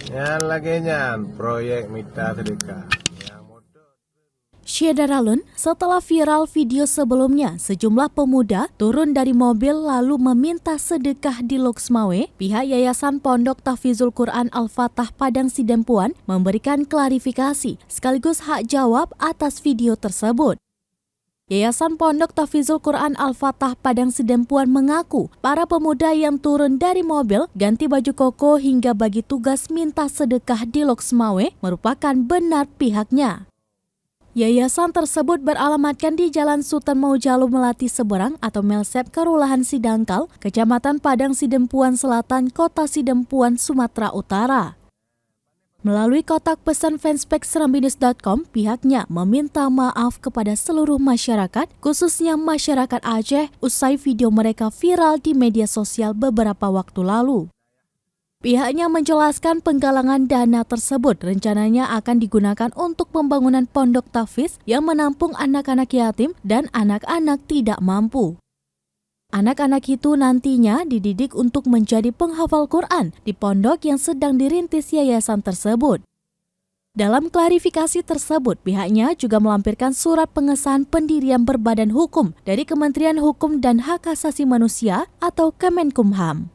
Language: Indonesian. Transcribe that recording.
Yan lagi nyan, proyek Mitra Sedekah. Syederalun, setelah viral video sebelumnya, sejumlah pemuda turun dari mobil lalu meminta sedekah di Loksmawe, pihak Yayasan Pondok Tahfizul Quran Al-Fatah Padang Sidempuan memberikan klarifikasi sekaligus hak jawab atas video tersebut. Yayasan Pondok Tahfizul Quran Al-Fatah Padang Sidempuan mengaku para pemuda yang turun dari mobil, ganti baju koko hingga bagi tugas minta sedekah di Loksmawe merupakan benar pihaknya. Yayasan tersebut beralamatkan di Jalan Sultan Maujalu Melati Seberang atau Melsep Kelurahan Sidangkal, Kecamatan Padang Sidempuan Selatan, Kota Sidempuan, Sumatera Utara. Melalui kotak pesan fanspage serambinus.com, pihaknya meminta maaf kepada seluruh masyarakat, khususnya masyarakat Aceh, usai video mereka viral di media sosial beberapa waktu lalu. Pihaknya menjelaskan penggalangan dana tersebut rencananya akan digunakan untuk pembangunan pondok tahfiz yang menampung anak-anak yatim dan anak-anak tidak mampu. Anak-anak itu nantinya dididik untuk menjadi penghafal Quran di pondok yang sedang dirintis yayasan tersebut. Dalam klarifikasi tersebut, pihaknya juga melampirkan surat pengesahan pendirian berbadan hukum dari Kementerian Hukum dan Hak Asasi Manusia atau Kemenkumham.